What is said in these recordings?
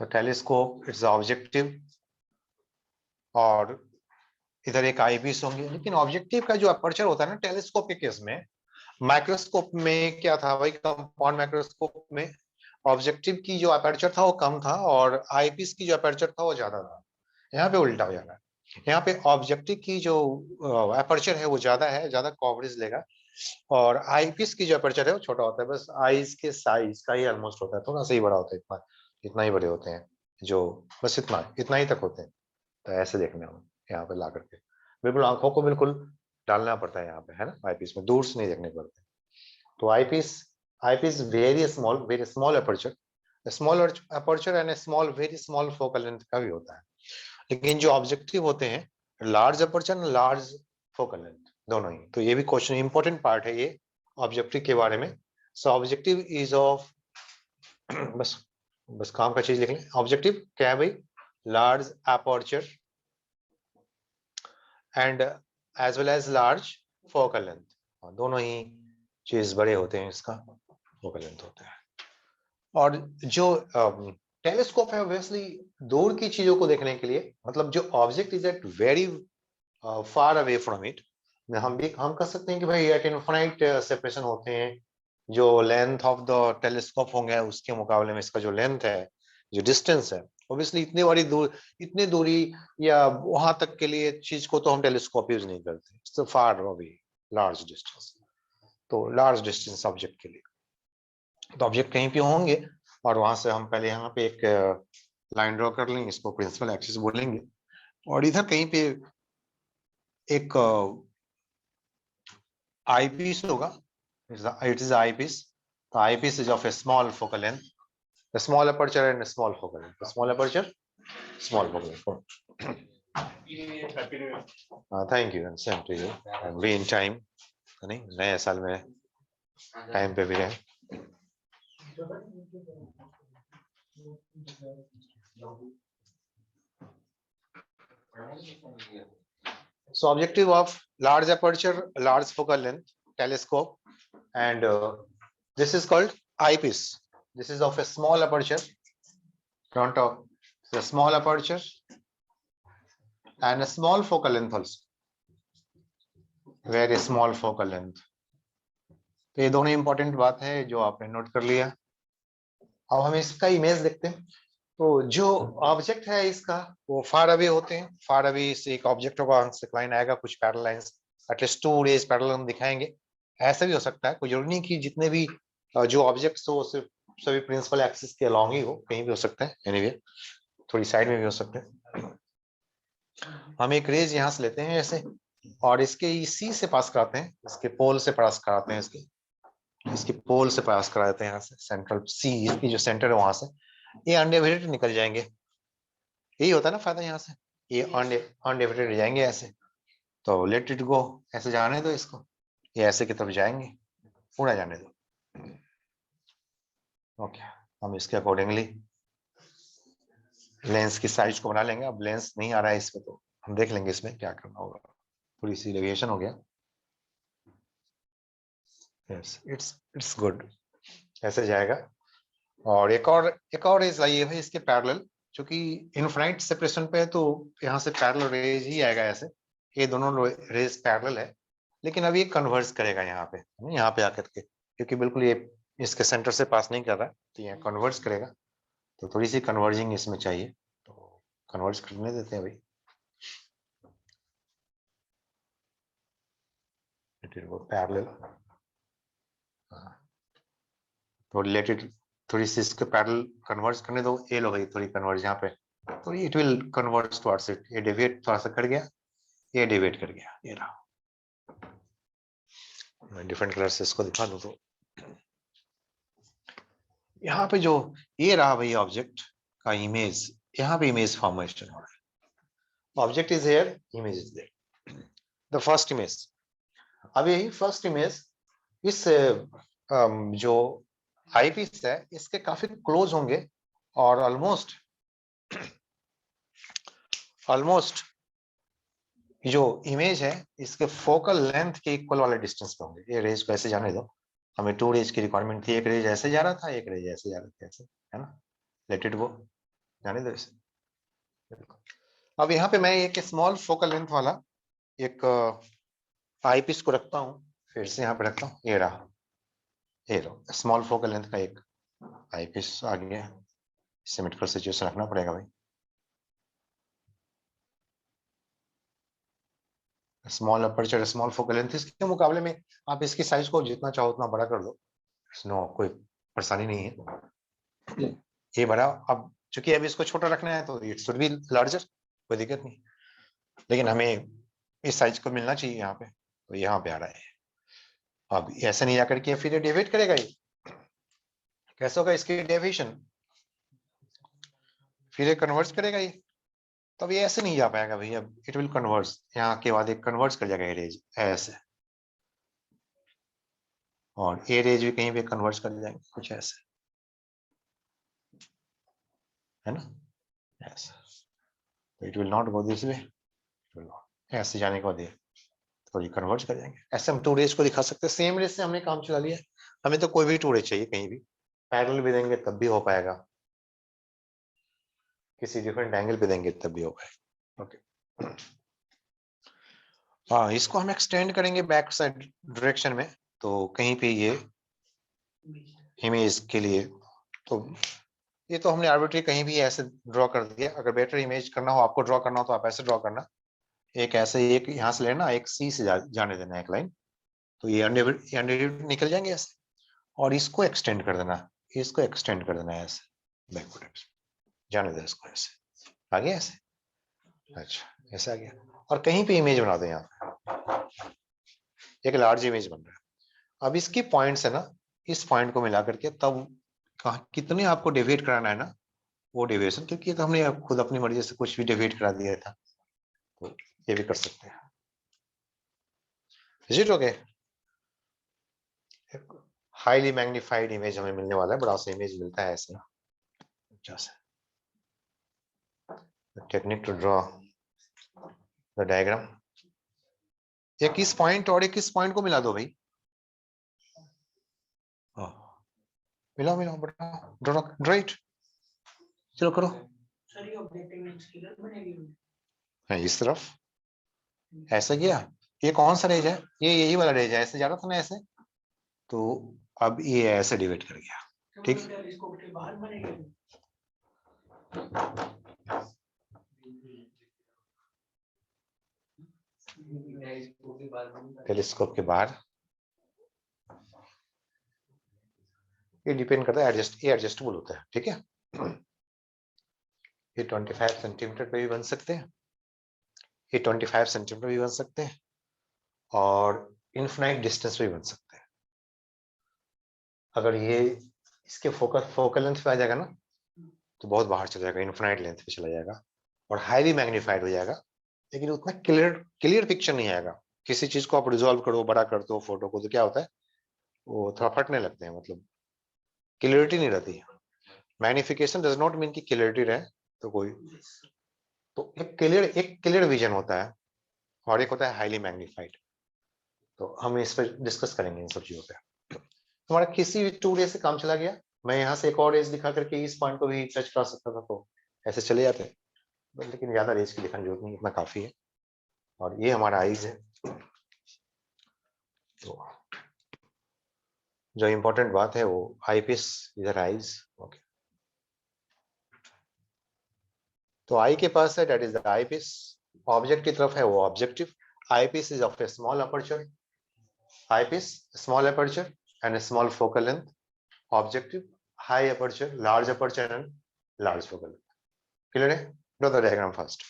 So telescope it's objective और इधर एक आईपीस होंगे, लेकिन ऑब्जेक्टिव का जो अपर्चर होता है ना टेलीस्कोप के केस में, माइक्रोस्कोप में क्या था भाई, कंपाउंड माइक्रोस्कोप में ऑब्जेक्टिव की जो अपर्चर था वो कम था और आईपीस की जो अपर्चर था वो ज्यादा था। यहाँ पे उल्टा हो जा रहा है, यहाँ पे ऑब्जेक्टिव की जो अपर्चर है वो ज्यादा है, ज्यादा कवरेज लेगा, और आईपीस की जो अपर्चर है वो छोटा होता है, बस आईज के साइज का ही ऑलमोस्ट होता है, थोड़ा सा ही बड़ा होता है, इतना इतना ही बड़े होते हैं, जो बस इतना इतना ही तक होते हैं। तो ऐसे देखने हम यहाँ पे ला करके बिल्कुल आंखों को बिल्कुल डालना पड़ता है यहाँ पे, है ना, आईपीस में दूर से नहीं देखने पड़ते। तो eyepiece very small aperture, small aperture and small very small focal length का भी होता है। लेकिन जो ऑब्जेक्टिव होते हैं large aperture large focal length दोनों ही। तो ये भी क्वेश्चन इंपॉर्टेंट पार्ट है ये ऑब्जेक्टिव के बारे में। सो ऑब्जेक्टिव इज ऑफ बस बस काम का चीज लिख लें। ऑब्जेक्टिव क्या है भाई, large aperture and as well as large focal length, दोनों ही चीज बड़े होते हैं, इसका फोकल लेंथ होता है। और जो टेलीस्कोप है ऑब्वियसली दूर की चीजों को देखने के लिए, मतलब जो object is at very far away from it, हम कह सकते हैं कि भाई एट इनफाइनाइट सेपरेशन होते हैं। जो लेंथ ऑफ द टेलीस्कोप होंगे उसके मुकाबले में इसका जो लेंथ है, जो डिस्टेंस है, ऑब्वियसली इतनी बड़ी दूर, इतनी दूरी या वहां तक के लिए चीज को तो हम टेलीस्कोप यूज नहीं करते, it's far away large distance. तो लार्ज डिस्टेंस ऑब्जेक्ट के लिए तो ऑब्जेक्ट कहीं पे होंगे, और वहां से हम पहले यहाँ पे एक लाइन ड्रॉ कर लेंगे, इसको प्रिंसिपल एक्सिस बोलेंगे, और इधर कहीं पे एक आईपीस होगा, इट इज आईपीस। तो eyepiece is of a small focal length, a small aperture and a small focal length, a small aperture, small focal length. Thank you and same to you and be in time, नहीं नए साल में time पे भी रहे। So objective of large aperture large focal length telescope, and this is called eyepiece. This is of a small aperture, don't talk, it's a small aperture and a small focal length also, very small focal length. तो ये दोनों important बात है जो आपने note कर लिया। अब हम इसका इमेज देखते हैं। तो जो ऑब्जेक्ट है इसका वो फार अवे होते हैं, फार अवे से एक ऑब्जेक्ट होगा, लाइन आएगा, कुछ parallel lines, at least 2 rays parallel हम दिखाएंगे। ऐसा भी हो सकता है, कोई जरूरी नहीं कि जितने भी जो ऑब्जेक्ट्स हो सिर्फ सभी प्रिंसिपल एक्सिस के अलॉन्ग ही हो, कहीं भी हो सकता है, एनीवे थोड़ी साइड में भी हो सकते हैं। हम एक रेज यहाँ से लेते हैं ऐसे, और इसके सी से पास कराते हैं, इसके पोल से पास कराते हैं, इसके पोल से पास करा देते हैं यहाँ से, सेंट्रल सी इसकी जो सेंटर है वहां से ये अनडिवाइडेड निकल जाएंगे। यही होता है ना फायदा, यहाँ से ये अनडिवाइडेड जाएंगे ऐसे। तो लेट इट गो, ऐसे जाने दो इसको, ये ऐसे की तरफ जाएंगे, पूरा जाने दो। ओके, हम इसके अकॉर्डिंगली लेंस की साइज को बना लेंगे। अब लेंस नहीं आ रहा है इसमें, तो हम देख लेंगे इसमें क्या करना होगा। थोड़ी सी डेविएशन हो गया, यस इट्स गुड, ऐसे जाएगा। और एक और रेज लाइए भाई इसके पैरेलल, क्योंकि इनफाइनाइट सेपरेशन पे है तो यहाँ से पैरेलल रेज ही आएगा ऐसे। ये दोनों रेज पैरेलल है, लेकिन अब ये कन्वर्ज करेगा यहाँ पे आकर के, क्योंकि बिल्कुल ये इसके सेंटर से पास नहीं कर रहा है, तो यहाँ कन्वर्ज करेगा। तो थोड़ी सी कन्वर्जिंग इसमें चाहिए, तो कन्वर्ज करने देते हैं भाई। पैरेलल तो रिलेटेड थोड़ी सी इसके पैरेलल कन्वर्ज करने दो। ये लो भाई थोड़ी कन्वर्ज यहाँ पे, तो it will converge towards it. ये डेविएट थोड़ा सा कर गया, ये डेविएट कर गया, ये रहा। मैं डिफरेंट कलर से इसको दिखा दूं तो यहाँ पे जो ये रहा भाई ऑब्जेक्ट का इमेज, यहाँ पे इमेज फॉर्मेशन हो रहा है। Object is here, image is there, the first image. अब यही फर्स्ट इमेज इस जो आईपीस है इसके काफी क्लोज होंगे, और ऑलमोस्ट जो इमेज है इसके फोकल लेंथ के इक्वल वाले डिस्टेंस पे होंगे। ये रेज को ऐसे जाने दो, हमें 2 रेज की रिक्वायरमेंट थी, एक रेज ऐसे जा रहा था, एक रेज ऐसे जा रहा था, ऐसे, है ना, लेट इट गो। जाने दो इसे। अब यहाँ पे मैं एक स्मॉल फोकल लेंथ वाला एक आई पीस को रखता हूँ, फिर से यहाँ पे रखता हूँ, ये रहा, ये लो स्मॉल फोकल लेंथ का एक आई पीस आ गया। सिमेट्रिकल सिचुएशन रखना पड़ेगा भाई। Small aperture small focal length, इसके मुकाबले में आप इसकी साइज को जितना चाहो उतना बड़ा कर दो, नो कोई परेशानी नहीं है। ये बड़ा, अब चूंकि अभी इसको छोटा रखना है तो इट शुड बी लार्जर, कोई दिक्कत नहीं, लेकिन हमें इस साइज को मिलना चाहिए यहाँ पे, तो यहाँ पे आ रहा है। अब ऐसे नहीं जाकर के फिर ये डेविएट करेगा, ये कैसे होगा इसकी डेविएशन, फिर ये कन्वर्ज करेगा ये, तो अब ये ऐसे नहीं जा पाएगा भैया, इट विल कन्वर्ज, यहाँ के बाद एक कन्वर्ज कर जाएगा एरेज ऐसे, और एरेज भी कहीं पे कन्वर्ज कर जाएंगे कुछ ऐसे, है ना, ऐसे, तो it will not go this way, ऐसे जाने के बाद ये तो ये कन्वर्ज कर जाएंगे। ऐसे हम टू रेज को दिखा सकते हैं, सेम रेज से हमने काम चला लिया, हमें तो कोई भी टू रेज चाहिए कहीं भी, पैरेलल भी देंगे तब भी हो पाएगा, किसी डिफरेंट एंगल पे देंगे तब भी हो पाएगा। ओके, हाँ इसको हम एक्सटेंड करेंगे बैक साइड डायरेक्शन में, तो कहीं पे ये इमेज के लिए, तो ये तो हमने आर्बिट्री कहीं भी ऐसे ड्रॉ कर दिया, अगर बेटर इमेज करना हो, आपको ड्रॉ करना हो तो आप ऐसे ड्रॉ करना, एक ऐसे, एक यहाँ से लेना, एक सी से जाने देना एक लाइन, तो ये अंडरवुड निकल जाएंगे ऐसे, और इसको एक्सटेंड कर देना, इसको एक्सटेंड कर देना ऐसे बैकवर्ड, जाने दे इसको ऐसे, आ गया ऐसे, अच्छा ऐसा आ गया, और कहीं पे इमेज बना दो, यहाँ एक लार्ज इमेज बन रहा है। अब इसकी पॉइंट्स है ना, इस पॉइंट को मिला करके तब कितने आपको डेविएट कराना है ना, वो डेविएशन, क्योंकि तो हमने खुद अपनी मर्जी से कुछ भी डेविएट करा दिया था, तो ये भी कर सकते हैं। Is it okay? Highly magnified image हमें मिलने वाला है, बड़ा सा इमेज मिलता है ऐसे, अच्छा से। Technique to draw the diagram, एक इस पॉइंट और एक इस पॉइंट को मिला दो भाई, मिलाओ मिलाओ बड़ा, ड्रॉ इट, चलो करो। सर ये ऑब्जेक्टिव लेंस किधर बनेगी? है इस तरफ, ऐसा किया, ये कौन सा रेज है, ये यही वाला रेज है, ऐसे जा रहा था ना ऐसे, तो अब ये ऐसे डिवाइड कर गया, ठीक, टेलीस्कोप के बाहर, ये डिपेंड करता है, ये एडजस्टेबल होता है, ठीक है। ये 25 सेंटीमीटर पे भी बन सकते हैं, ये 25 सेंटीमीटर भी बन सकते हैं, और इनफिनाइट डिस्टेंस पे भी बन सकते हैं। अगर ये इसके फोकल लेंथ पे आ जाएगा ना, तो बहुत बाहर चला जाएगा, इनफिनाइट लेंथ पे चला जाएगा, और हाईली मैग्नीफाइड हो जाएगा, लेकिन उतना क्लियर पिक्चर नहीं आएगा। किसी चीज को आप रिजॉल्व करो, बड़ा कर दो फोटो को, तो क्या होता है, वो थोड़ा फटने लगते हैं, मतलब क्लियरिटी नहीं रहती। मैग्निफिकेशन डज नॉट मीन कि क्लियरिटी रहे, तो कोई, तो एक क्लियर विजन होता है, और एक होता है हाईली मैग्नीफाइड, तो हम इस पर डिस्कस करेंगे इन सब चीजों पे। हमारा किसी भी टू रे से काम चला गया, मैं यहाँ से एक और रेज दिखा करके इस पॉइंट को भी टच कर सकता था, तो ऐसे चले जाते हैं, लेकिन ज्यादा रेज की दिखाने की जरूरत नहीं, इतना काफी है। और ये हमारा आईज है, तो जो इम्पोर्टेंट बात है वो आई पीस, इधर आईज, ओके, तो आई के पास है, that is the eye piece, object की तरफ है वो objective, eye piece is of a small aperture, eye piece small aperture and a small focal length, objective high aperture, large aperture and large focal length. Clear है? Draw the diagram first.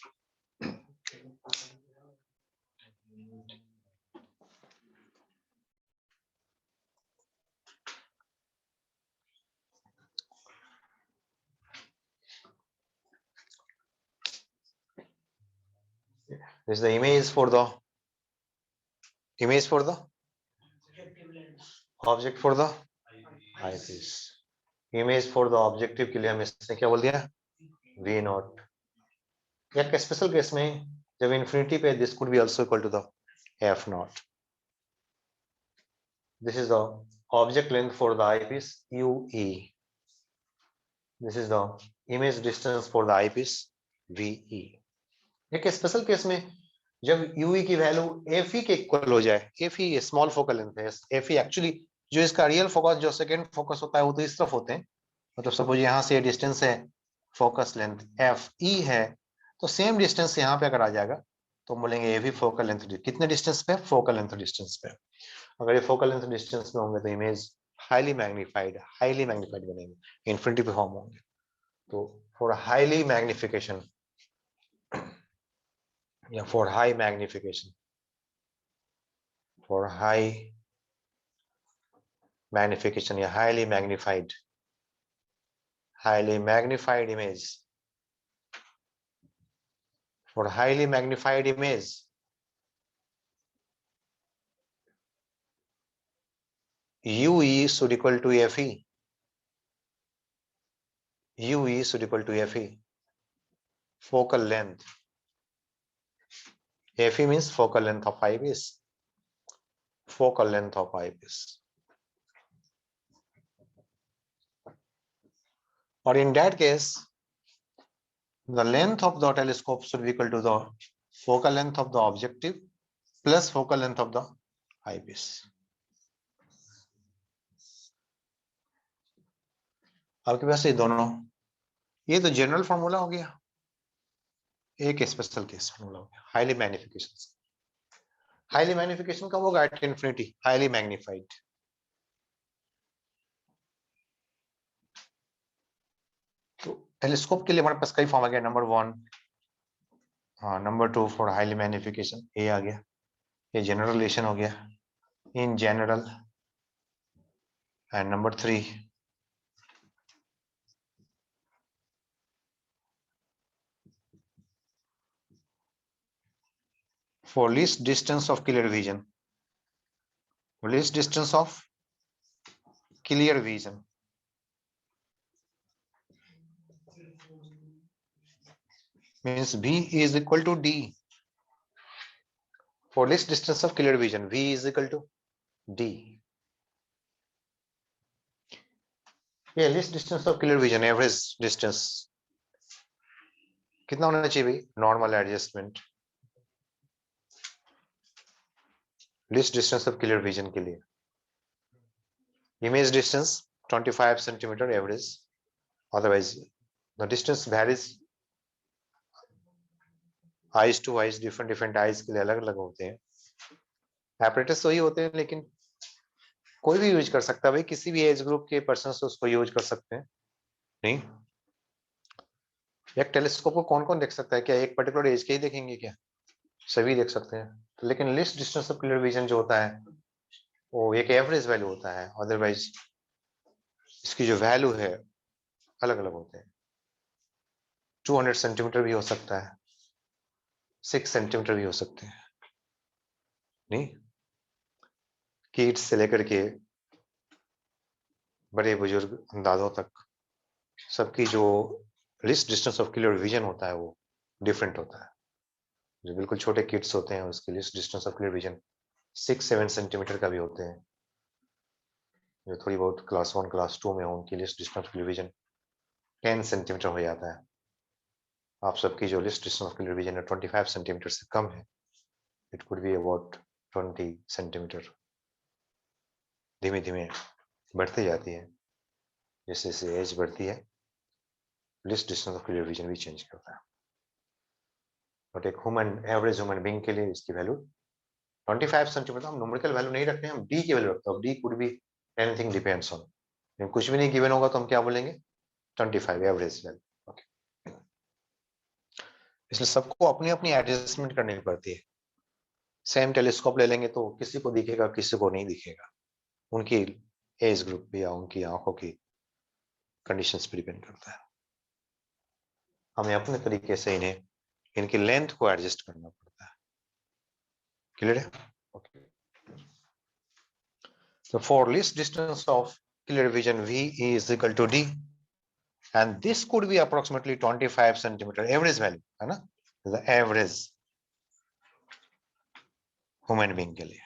This is the image for the object for the eyepiece. Image for the objective के लिए हम इसने क्या बोल दिया, V not, या special case में जब इन्फिनिटी पे this could be also equal to the F not. This is the object length for the eyepiece UE. This is the image distance for the eyepiece VE। एक special case में जब UE की value FE के equal हो जाए, FE small focal length है, FE actually जो इसका रियल फोकस जो सेकंड फोकस होता है वो तो इस तरफ होते हैं, मतलब सपोज यहाँ से डिस्टेंस है, फोकस लेंथ FE है, तो सेम डिस्टेंस यहाँ पे अगर आ जाएगा तो बोलेंगे ये भी फोकल लेंथ, कितने डिस्टेंस पे, फोकल लेंथ डिस्टेंस पे। अगर ये फोकल लेंथ डिस्टेंस में होंगे तो इमेज हाईली मैग्नीफाइड बनेंगे, इन्फिनिटी पे फॉर्म होंगे। तो फॉर हाईली मैग्निफिकेशन या for high magnification, for high magnification या highly magnified image, for highly magnified image UE should equal to FE, UE should equal to FE, focal length, FE means focal length of eyepiece, focal length of eyepiece. Or in that case the length of the telescope should be equal to the focal length of the objective plus focal length of the eyepiece. आपके पास ये दोनों, ये तो general formula हो गया, एक special case formula हो गया हाईली मैग्निफिकेशन। हाईली मैग्निफिकेशन कब होगा, एट इंफिनिटी, हाईली मैग्निफाइड। तो टेलीस्कोप के लिए हमारे पास कई फॉर्म आ गया, नंबर 1, हाँ नंबर 2 फॉर हाईली मैग्निफिकेशन, ये आ गया, ये जनरल रिलेशन हो गया, in general, and number 3 for least distance of clear vision, least distance of clear vision, means V is equal to D, for least distance of clear vision V is equal to D। ये least distance of clear vision, average distance कितना होना चाहिए भाई, normal adjustment, least distance of clear vision के लिए image distance 25 centimeter average, otherwise the distance varies eyes to eyes, different eyes के लिए अलग अलग होते हैं, apparatus वही होते हैं लेकिन कोई भी यूज कर सकता है भाई, किसी भी एज ग्रुप के पर्सन उसको यूज कर सकते हैं। नहीं, एक टेलीस्कोप को कौन कौन देख सकता है, क्या एक पर्टिकुलर एज के ही देखेंगे क्या, सभी देख सकते हैं। तो लेकिन list distance of clear vision जो होता है वो एक एवरेज वैल्यू होता है, अदरवाइज इसकी जो वैल्यू है अलग अलग होते हैं। 200 सेंटीमीटर भी हो सकता है, 6 सेंटीमीटर भी हो सकते हैं। नहीं, किड्स से लेकर के बड़े बुजुर्ग अंदाजों तक सबकी जो list distance of clear vision होता है वो डिफरेंट होता है। जो बिल्कुल छोटे किड्स होते हैं उसकी list distance of clear vision 6-7 centimetre का भी होते हैं, जो थोड़ी बहुत क्लास 1 क्लास 2 में हो उनकी list distance of clear vision 10 centimetre हो जाता है। आप सबकी जो list distance of clear vision है 25 सेंटीमीटर से कम है, it could be about 20 centimetre, धीमे धीमे बढ़ती जाती है, जैसे जैसे एज बढ़ती है list distance of clear vision भी चेंज करता है। बट एक ह्यूमन, एवरेज ह्यूमन बीइंग के लिए इसकी वैल्यू 25 सेंटीमीटर, हम न्यूमेरिकल वैल्यू नहीं रखते हैं, हम डी की वैल्यू रखते हैं। D could be anything depends on, कुछ भी नहीं गिवन होगा तो हम क्या बोलेंगे, 25 एवरेज वैल्यू। ओके, इसलिए सबको अपनी अपनी एडजस्टमेंट करनी पड़ती है। सेम टेलीस्कोप ले लेंगे तो किसी को दिखेगा किसी को नहीं दिखेगा, उनकी एज ग्रुप या उनकी आंखों की कंडीशंस पर डिपेंड करता है। हमें अपने तरीके से इन्हें, इनकी लेंथ को एडजस्ट करना पड़ता है। क्लियर है? Okay, so for least distance of clear vision V is equal to D, and this could be approximately 25 centimeter average value, है ना, the average ह्यूमन बीइंग के लिए,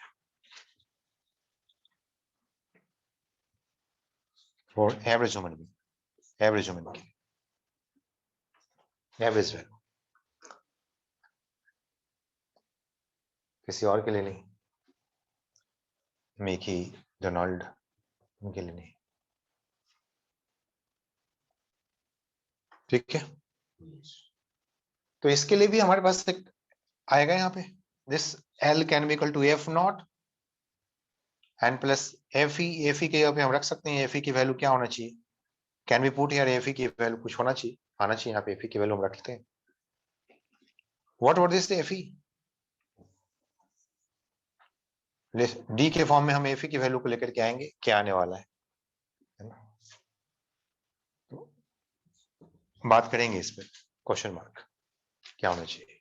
for average human being average human की average value, किसी और के लिए नहीं, मिकी, डोनाल्ड, उनके लिए नहीं। ठीक है, तो इसके लिए भी हमारे पास एक आएगा यहाँ पे, this l can be equal to f naught n plus f e के यहाँ पे हम रख सकते हैं एफ ई की वैल्यू क्या होना चाहिए, कैन बी पुट यार एफ ई की वैल्यू कुछ होना चाहिए, आना चाहिए यहाँ पे एफ ई की वैल्यू हम रख लेते हैं। What what this F E, D के फॉर्म में हम एफ ई की वैल्यू को लेकर के आएंगे, क्या आने वाला है ना? तो बात करेंगे इस पे, क्वेश्चन मार्क क्या होना चाहिए,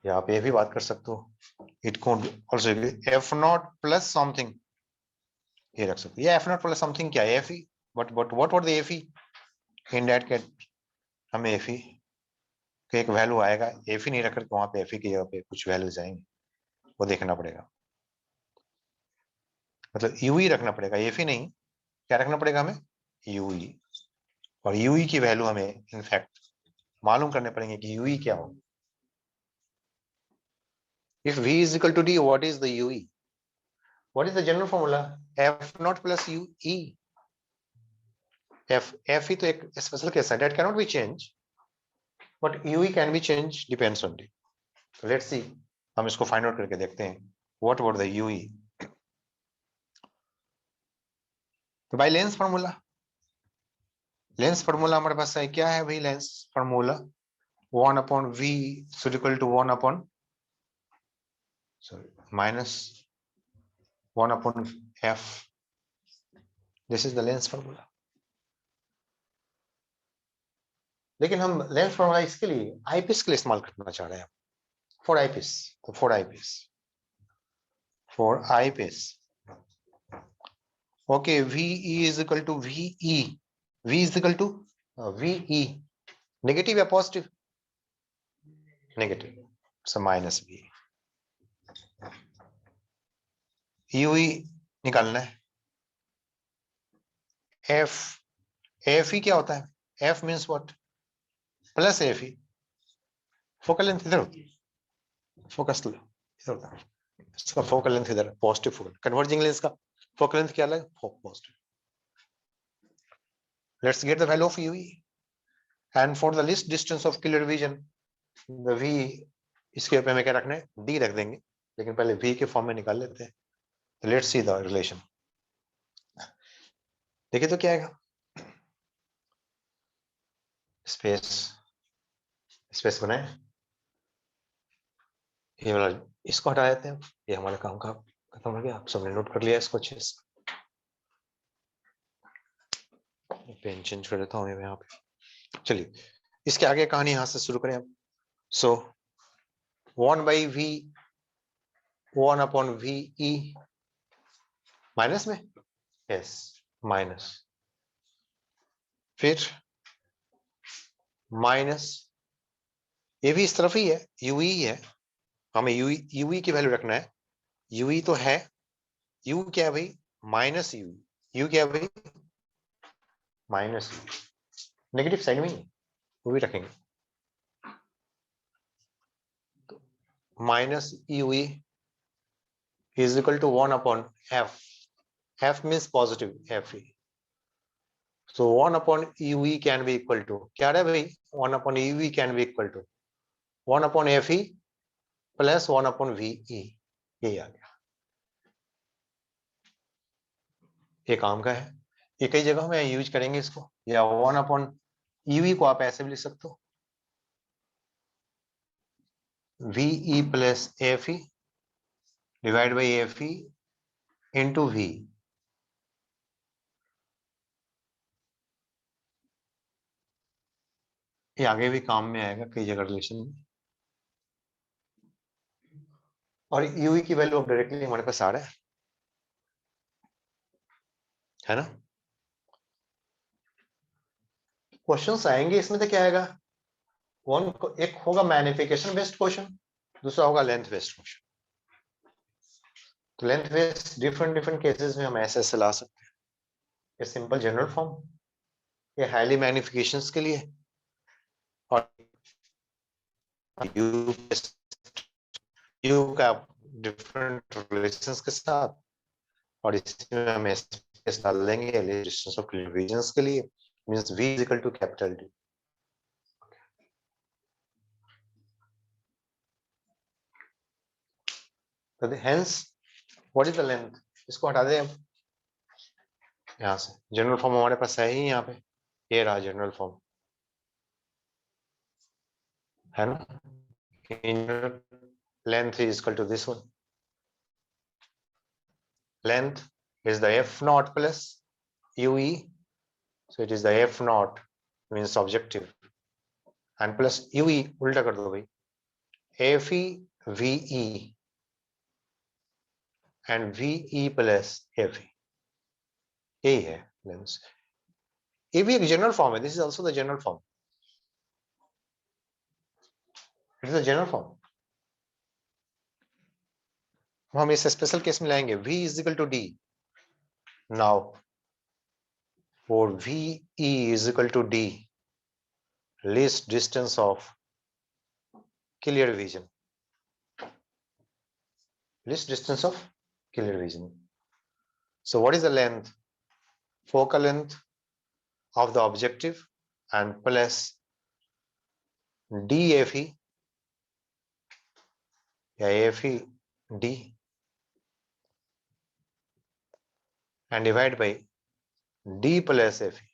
या आप ये भी बात कर सकते हो, it could also F not plus something, ये रख सकते हो, ये एफ नॉट प्लस समथिंग क्या है, f E, but what the F E in that case हमें एफ ई का एक वैल्यू आएगा, एफ ई नहीं रख करके वहां पे एफ ई की जगह पे कुछ वैल्यूज आएंगे, वो देखना पड़ेगा, मतलब यूई रखना पड़ेगा, एफ ई नहीं, क्या रखना पड़ेगा हमें, यूई, और यूई की वैल्यू हमें इनफैक्ट मालूम करने पड़ेंगे कि यूई क्या हो। If v is equal to d, what is the ue, what is the general formula, f naught plus ue, f ही तो एक स्पेशल केस है, that cannot be changed, but ue can be changed, depends on d, so let's see, हम इसको find out करके देखते हैं, what about the ue, तो भाई लेंस फार्मूला, लेंस फार्मूला हमारे पास है, क्या है भाई lens formula, 1 upon v is equal to 1 upon minus 1 upon f, this is the length formula, लेकिन हम लेंस फार्मूला इसके लिए आईपीएस के लिए इस्तेमाल करना चाह रहे हैं, फॉर आईपीएस, तो for IPS okay, v is equal to v is equal to v, negative या positive, negative, so minus v, u e निकालना है, एफ ई क्या होता है, f means what, plus f e, focal length इधर होती है, फोकस इधर होता है, इसका फोकल लेंथ इधर, पॉजिटिव फोकल, कन्वर्जिंग लेंस का फोकल लेंथ क्या अलग, positive, let's get the value of ue, and for the least distance of clear vision, the v, इसके ऊपर में क्या रखना है, d रख देंगे, लेकिन पहले v के फॉर्म में निकाल लेते हैं, लेट्स सी द रिलेशन, देखिए तो क्या आएगा, स्पेस, स्पेस बनाए, ये वाला इसको हटा देते हैं, ये हमारा काम का खत्म हो गया, आप सबने नोट कर लिया इसको अच्छे से, पेन चेंज कर देता हूँ मैं यहाँ पे, चलिए इसके आगे कहानी यहाँ से शुरू करें अब, सो 1 by v 1 upon v e minus में, यस माइनस, फिर माइनस, ये भी इस तरफ ही है, यू ही है, हमें यू की वैल्यू रखना है, यू तो है, यू क्या है भाई, माइनस यू क्या है भाई, माइनस, नेगेटिव साइड में ही वो भी रखेंगे, minus u is equal to 1 upon f, f means positive f e, so 1 upon ue can be equal to क्या है भाई, 1 upon ue can be equal to 1 upon fe plus 1 upon ve, ये आ गया, ये काम का है, ये कई जगह में यूज करेंगे इसको, या 1 upon ue को आप ऐसे भी लिख सकते हो, ve plus fe divide by fe into v, ये आगे भी काम में आएगा कई जगह रिलेशन में, और ue की वैल्यू अब डायरेक्टली हमारे पास आ रहा है ना, क्वेश्चंस आएंगे इसमें तो क्या आएगा, एक होगा मैग्निफिकेशन बेस्ड क्वेश्चन, दूसरा होगा लेंथ बेस्ड क्वेश्चन, तो लेंथ बेस्ड डिफरेंट केसेस में हम ऐसे ला सकते हैं, सिंपल जनरल फॉर्म, ये हाईली मैग्निफिकेशंस के लिए और यू का डिफरेंट रिलेशंस के साथ, और इसमें हम स्पेस डाल देंगे डिस्टेंस ऑफ क्लियर रीजन्स के लिए, means v is equal to capital D. तो hence what is the length, इसको हटा दें अब यहाँ से. जनरल फॉर्म हमारे पास है ही यहाँ पे, ये रहा जनरल फॉर्म, है ना. Length is equal to this one. Length is the f naught plus ue, so it is the f naught means objective, and plus ue उल्टा कर दो भाई, fe ve and ve plus fe, यही है lens. ये भी एक general form है. This is also the general form. It is a general form. हम इस स्पेशल केस में लाएंगे v is equal to d. Now for ve is equal to d, least distance of clear vision, least distance of clear vision. So what is the length, focal length of the objective and plus dfe या fe d and divide by d plus fe.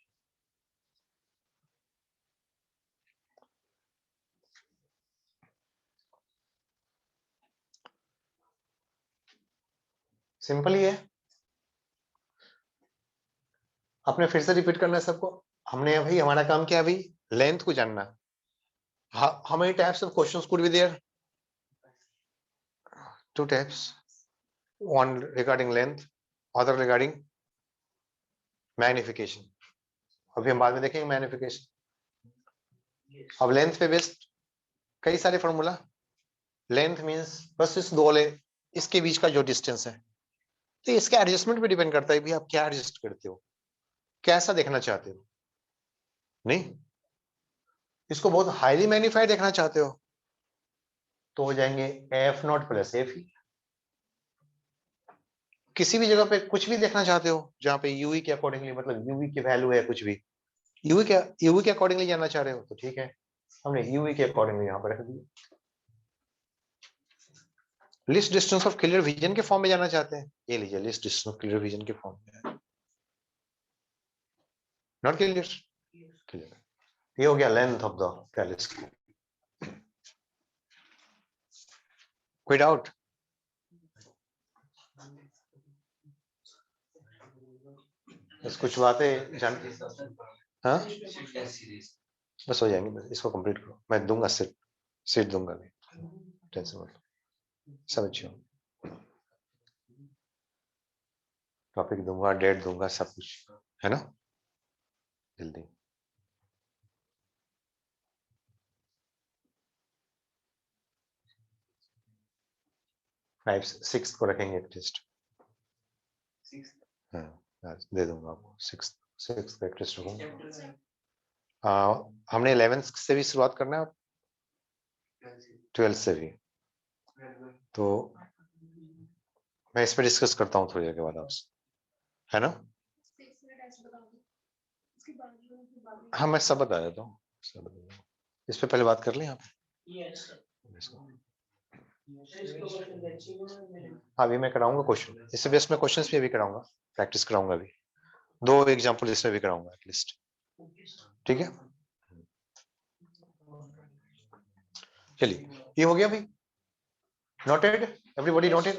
Simple ही है. आपने फिर से repeat करना है सबको. हमने भाई हमारा काम क्या है भाई, लेंथ को जानना. how many types of questions could be there? Two types. One regarding length, other regarding magnification. अभी हम बाद में देखेंगे मैग्निफिकेशन. अब लेंथ पे बेस्ड कई सारे फॉर्मूला. लेंथ मींस बस इस दो ले इसके बीच का जो डिस्टेंस है, तो इसके एडजस्टमेंट पे डिपेंड करता है भी आप क्या एडजस्ट करते हो, कैसा देखना चाहते हो. नहीं, इसको बहुत हाईली मैग्नीफाइड देखना चाहते हो तो हो जाएंगे एफ नॉट प्लस एफ. किसी भी जगह पे कुछ भी देखना चाहते हो जहां पे यूवी के अकॉर्डिंगली, मतलब यूवी की वैल्यू है कुछ भी, यूवी के अकॉर्डिंगली जानना चाह रहे हो तो ठीक है, हमने यूवी के अकॉर्डिंगली यहाँ पर रख दिया. List distance of clear vision के फॉर्म में जाना चाहते हैं, ये लीजिए list distance of clear vision के फॉर्म में. Not clear, clear. ये हो गया लेंथ ऑफ द टेलीस्कोप. कोई डाउट? बस कुछ बातें जान. हाँ बस हो जाएंगे. बस इसको कंप्लीट करो, मैं दूंगा सीट दूंगा भी, टेंशन मत लो. समझिए, टॉपिक दूंगा, डेट दूंगा, सब कुछ है ना. जल्दी. 6 को रखेंगे एक टेस्ट. हाँ दे दूंगा आपको. 6 का एक टेस्ट रखूंगा. हमने 11th से भी शुरुआत करना है, 12th से भी. तो मैं इस पर डिस्कस करता हूँ थोड़ी देर के बाद आपसे, है ना. हाँ मैं सब बता देता हूँ. इस पे पहले बात कर लें आप. अभी मैं कराऊंगा क्वेश्चन, इससे बेस्ट में क्वेश्चंस भी अभी कराऊंगा, प्रैक्टिस कराऊंगा अभी. 2 एग्जांपल इसमें भी कराऊंगा एटलीस्ट. ठीक है, चलिए ये हो गया भाई. Noted, everybody noted.